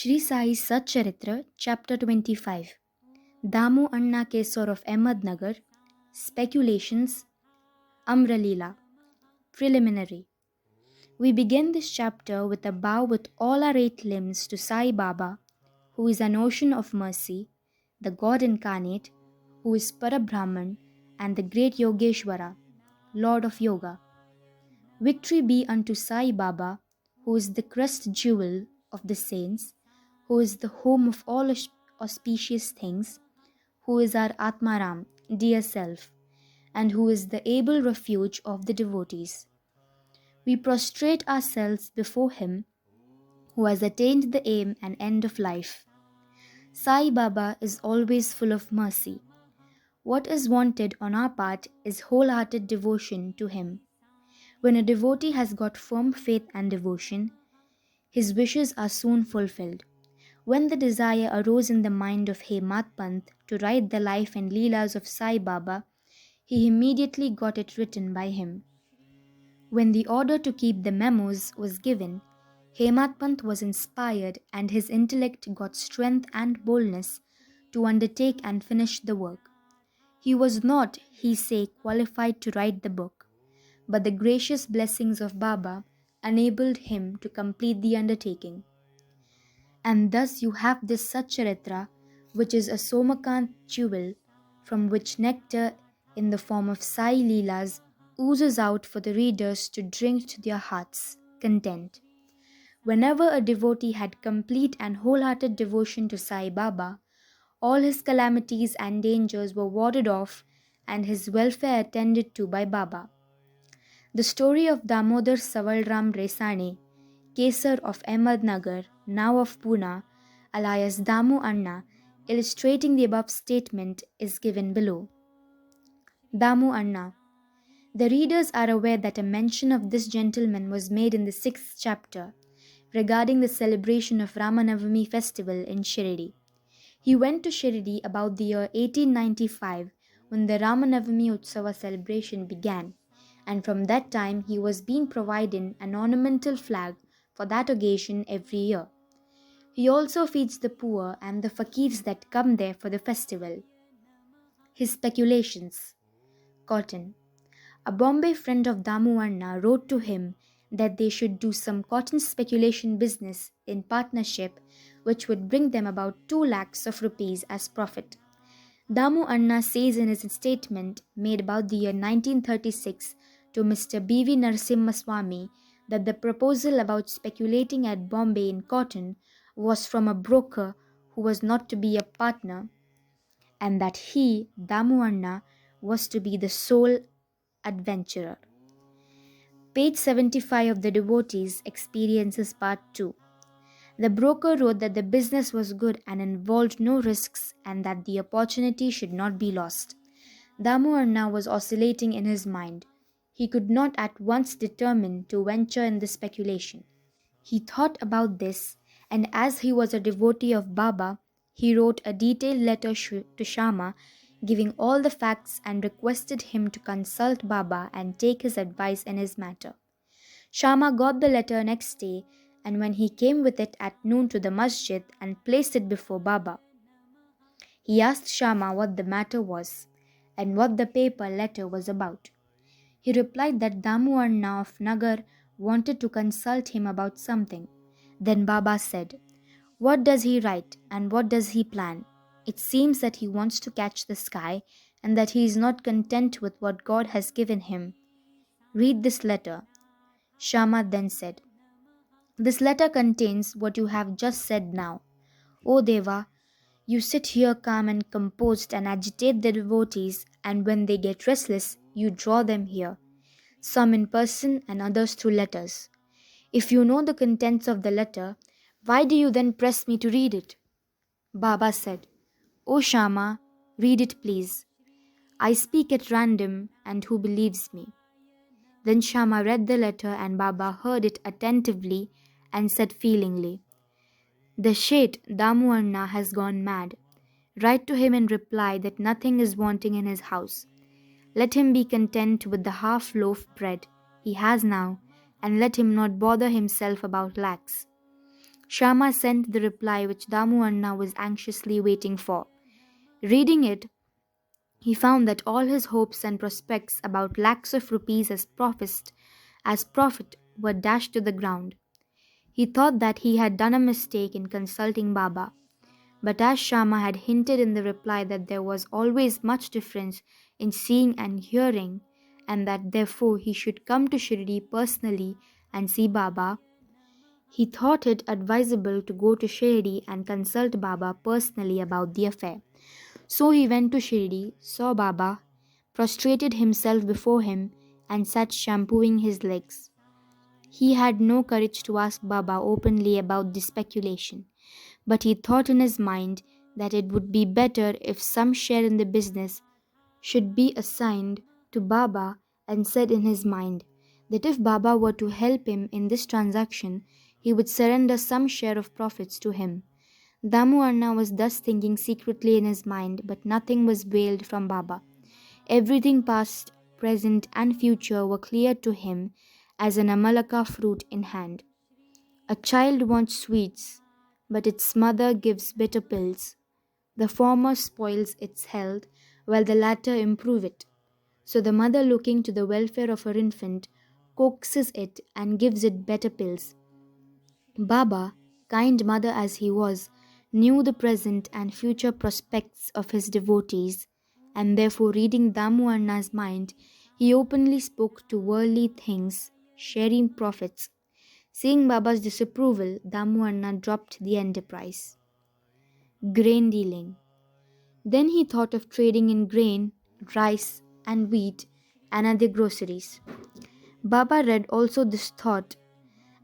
Shri Sai Satcharitra, Chapter 25. Damu Anna Kasar of Ahmednagar. Speculations. AmraLeela. Preliminary. We begin this chapter with a bow with all our 8 limbs to Sai Baba, who is an ocean of mercy, the God incarnate, who is Parabrahman, and the great Yogeshwara, Lord of Yoga. Victory be unto Sai Baba, who is the crest jewel of the saints, who is the home of all auspicious things, who is our Atmaram, dear self, and who is the able refuge of the devotees. We prostrate ourselves before him, who has attained the aim and end of life. Sai Baba is always full of mercy. What is wanted on our part is wholehearted devotion to him. When a devotee has got firm faith and devotion, his wishes are soon fulfilled. When the desire arose in the mind of Hemat Pant to write the life and Leelas of Sai Baba, he immediately got it written by him. When the order to keep the memos was given, Hemat Pant was inspired and his intellect got strength and boldness to undertake and finish the work. He was not, he say, qualified to write the book, but the gracious blessings of Baba enabled him to complete the undertaking. And thus you have this Satcharitra, which is a Somakant jewel, from which nectar in the form of Sai Leelas oozes out for the readers to drink to their hearts' content. Whenever a devotee had complete and wholehearted devotion to Sai Baba, all his calamities and dangers were warded off and his welfare attended to by Baba. The story of Damodar Savalram Resane, Kasar of Ahmednagar, now of Pune, alias Damu Anna, illustrating the above statement, is given below. Damu Anna. The readers are aware that a mention of this gentleman was made in the 6th chapter, regarding the celebration of Ramanavami festival in Shirdi. He went to Shirdi about the year 1895 when the Ramanavami Utsava celebration began, and from that time he was being provided an ornamental flag for that occasion every year. He also feeds the poor and the fakirs that come there for the festival. His speculations. Cotton. A Bombay friend of Damu Anna wrote to him that they should do some cotton speculation business in partnership, which would bring them about 2 lakhs of rupees as profit. Damu Anna says in his statement made about the year 1936 to Mr. B.V. Narasimhaswamy that the proposal about speculating at Bombay in cotton was from a broker who was not to be a partner, and that he, Damu Anna, was to be the sole adventurer. Page 75 of the Devotees Experiences Part 2. The broker wrote that the business was good and involved no risks and that the opportunity should not be lost. Damu Anna was oscillating in his mind. He could not at once determine to venture in the speculation. He thought about this, and as he was a devotee of Baba, he wrote a detailed letter to Shama, giving all the facts and requested him to consult Baba and take his advice in his matter. Shama got the letter next day, and when he came with it at noon to the masjid and placed it before Baba, he asked Shama what the matter was and what the paper letter was about. He replied that Damu Anna of Nagar wanted to consult him about something. Then Baba said, "What does he write and what does he plan? It seems that he wants to catch the sky and that he is not content with what God has given him. Read this letter." Shama then said, "This letter contains what you have just said now. O Deva, you sit here calm and composed and agitate the devotees, and when they get restless, you draw them here, some in person and others through letters. If you know the contents of the letter, why do you then press me to read it?" Baba said, "O Shama, read it please. I speak at random, and who believes me?" Then Shama read the letter and Baba heard it attentively and said feelingly, "The Sheth Damu Anna has gone mad. Write to him in reply that nothing is wanting in his house. Let him be content with the half loaf bread he has now, and let him not bother himself about lakhs." Shama sent the reply which Damu Anna was anxiously waiting for. Reading it, he found that all his hopes and prospects about lakhs of rupees as profit were dashed to the ground. He thought that he had done a mistake in consulting Baba, but as Shama had hinted in the reply that there was always much difference in seeing and hearing, and that therefore he should come to Shirdi personally and see Baba, he thought it advisable to go to Shirdi and consult Baba personally about the affair. So he went to Shirdi, saw Baba, prostrated himself before him, and sat shampooing his legs. He had no courage to ask Baba openly about this speculation, but he thought in his mind that it would be better if some share in the business should be assigned to Baba, and said in his mind that if Baba were to help him in this transaction, he would surrender some share of profits to him. Damu Anna was thus thinking secretly in his mind, but nothing was veiled from Baba. Everything past, present, and future were clear to him as an amalaka fruit in hand. A child wants sweets, but its mother gives bitter pills. The former spoils its health, while the latter improve it. So the mother, looking to the welfare of her infant, coaxes it and gives it better pills. Baba, kind mother as he was, knew the present and future prospects of his devotees, and therefore, reading Damu Anna's mind, he openly spoke to worldly things, sharing profits. Seeing Baba's disapproval, Damu Anna dropped the enterprise. Grain dealing. Then he thought of trading in grain, rice, and wheat, and other groceries. Baba read also this thought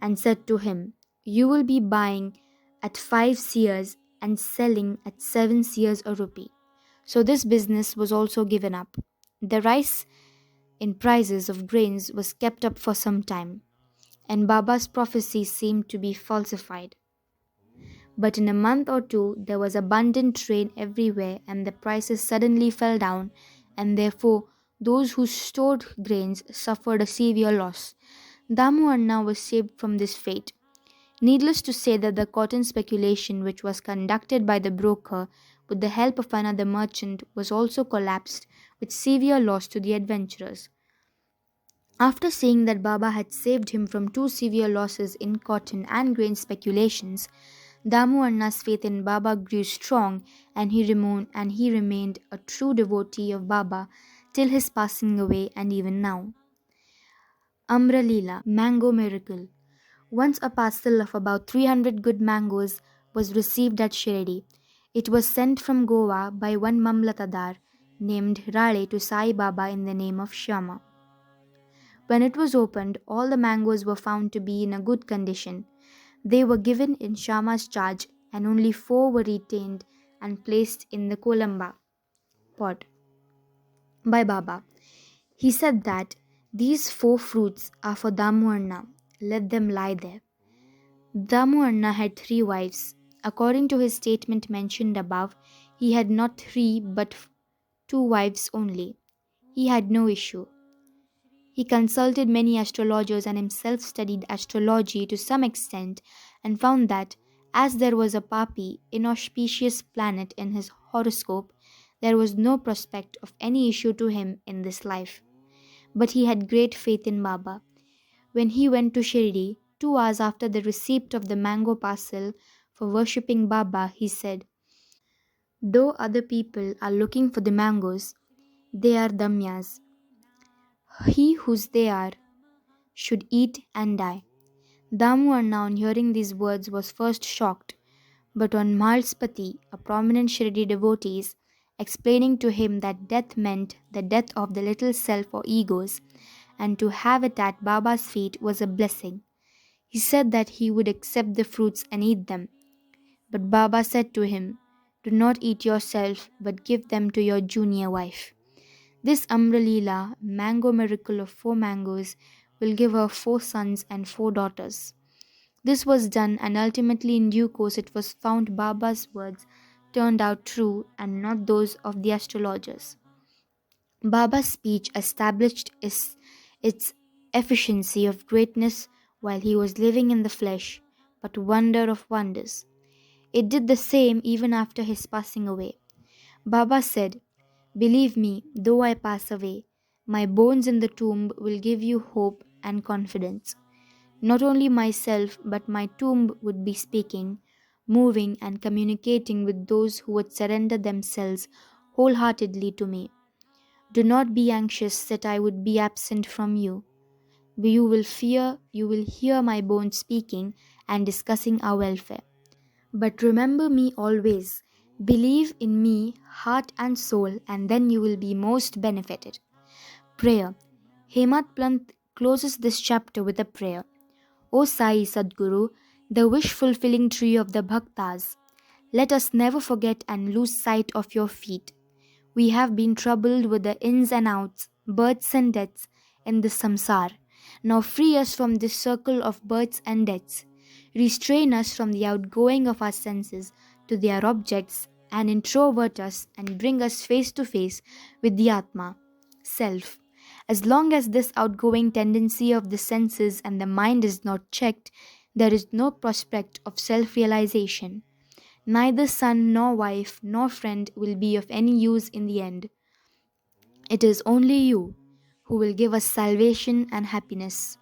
and said to him, "You will be buying at 5 seers and selling at 7 seers a rupee." So this business was also given up. The rise in prices of grains was kept up for some time, and Baba's prophecy seemed to be falsified. But in a month or two, there was abundant rain everywhere, and the prices suddenly fell down, and therefore those who stored grains suffered a severe loss. Damu Anna was saved from this fate. Needless to say that the cotton speculation, which was conducted by the broker with the help of another merchant, was also collapsed, with severe loss to the adventurers. After seeing that Baba had saved him from two severe losses in cotton and grain speculations, Damu Anna's faith in Baba grew strong, and he remained a true devotee of Baba till his passing away, and even now. AmraLeela, Mango Miracle. Once a parcel of about 300 good mangoes was received at Shirdi. It was sent from Goa by one Mamlatadar named Rale to Sai Baba in the name of Shama. When it was opened, all the mangoes were found to be in a good condition. They were given in Shama's charge, and only 4 were retained and placed in the Kolamba pot by Baba. He said that these 4 fruits are for Damu Anna. Let them lie there. Damu Anna had 3 wives. According to his statement mentioned above, he had not 3 but 2 wives only. He had no issue. He consulted many astrologers and himself studied astrology to some extent, and found that, as there was a Papi, inauspicious planet in his horoscope, there was no prospect of any issue to him in this life. But he had great faith in Baba. When he went to Shirdi, 2 hours after the receipt of the mango parcel for worshipping Baba, he said, "Though other people are looking for the mangoes, they are damyas. He whose they are should eat and die." Damu Anna, on hearing these words, was first shocked, but on Malspati, a prominent Shirdi devotee, explaining to him that death meant the death of the little self or egos, and to have it at Baba's feet was a blessing. He said that he would accept the fruits and eat them. But Baba said to him, "Do not eat yourself, but give them to your junior wife." This AmraLeela, mango miracle of 4 mangoes, will give her 4 sons and 4 daughters. This was done, and ultimately in due course it was found Baba's words turned out true and not those of the astrologers. Baba's speech established its efficiency of greatness while he was living in the flesh, but wonder of wonders. It did the same even after his passing away. Baba said, "Believe me, though I pass away, my bones in the tomb will give you hope and confidence. Not only myself, but my tomb would be speaking, moving, and communicating with those who would surrender themselves wholeheartedly to me. Do not be anxious that I would be absent from you. You will hear my bones speaking and discussing our welfare. But remember me always. Believe in me, heart and soul, and then you will be most benefited." Prayer. Hemat Plant closes this chapter with a prayer. O Sai Sadguru, the wish-fulfilling tree of the Bhaktas, let us never forget and lose sight of your feet. We have been troubled with the ins and outs, births and deaths in this samsar. Now free us from this circle of births and deaths. Restrain us from the outgoing of our senses to their objects and introvert us and bring us face to face with the Atma, self. As long as this outgoing tendency of the senses and the mind is not checked, there is no prospect of self-realization. Neither son nor wife nor friend will be of any use in the end. It is only you who will give us salvation and happiness.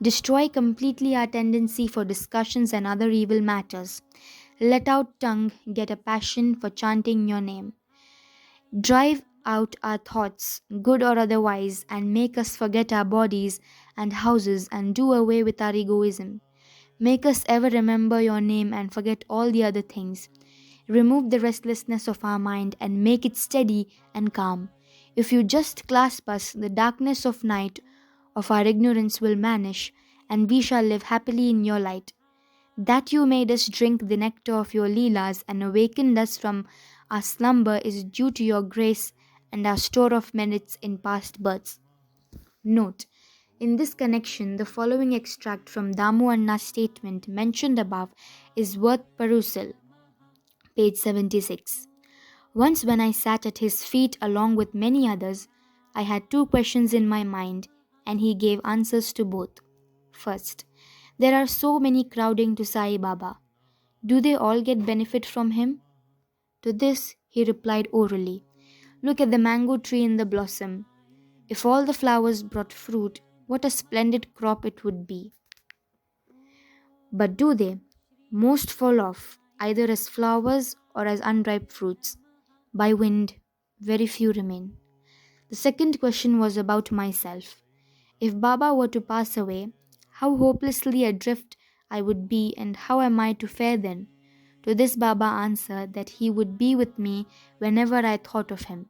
Destroy completely our tendency for discussions and other evil matters. Let our tongue get a passion for chanting your name. Drive out our thoughts, good or otherwise, and make us forget our bodies and houses and do away with our egoism. Make us ever remember your name and forget all the other things. Remove the restlessness of our mind and make it steady and calm. If you just clasp us, the darkness of night of our ignorance will vanish, and we shall live happily in your light. That you made us drink the nectar of your Leelas and awakened us from our slumber is due to your grace and our store of merits in past births. Note: in this connection, the following extract from Damu Anna's statement mentioned above is worth perusal. Page 76. Once when I sat at his feet along with many others, I had two questions in my mind, and he gave answers to both. First, there are so many crowding to Sai Baba. Do they all get benefit from him? To this, he replied orally, "Look at the mango tree in the blossom. If all the flowers brought fruit, what a splendid crop it would be. But do they? Most fall off, either as flowers or as unripe fruits. By wind, very few remain." The second question was about myself. If Baba were to pass away, how hopelessly adrift I would be, and how am I to fare then? To this Baba answered that he would be with me whenever I thought of him.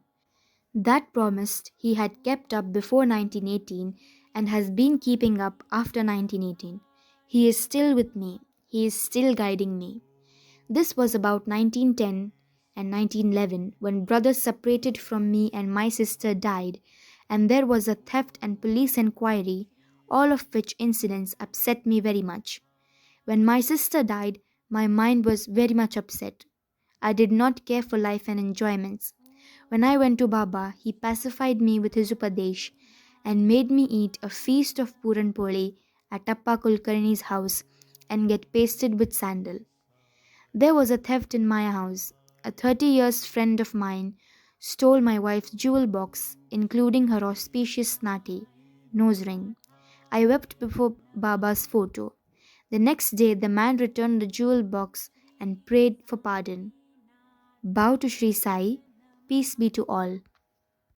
That promise he had kept up before 1918 and has been keeping up after 1918. He is still with me. He is still guiding me. This was about 1910 and 1911 when brothers separated from me and my sister died, and there was a theft and police enquiry, all of which incidents upset me very much. When my sister died, my mind was very much upset. I did not care for life and enjoyments. When I went to Baba, he pacified me with his Upadesh and made me eat a feast of Puran Poli at Appa Kulkarni's house and get pasted with sandal. There was a theft in my house. A 30 years friend of mine stole my wife's jewel box, including her auspicious snati, nose ring. I wept before Baba's photo. The next day, the man returned the jewel box and prayed for pardon. Bow to Shri Sai. Peace be to all.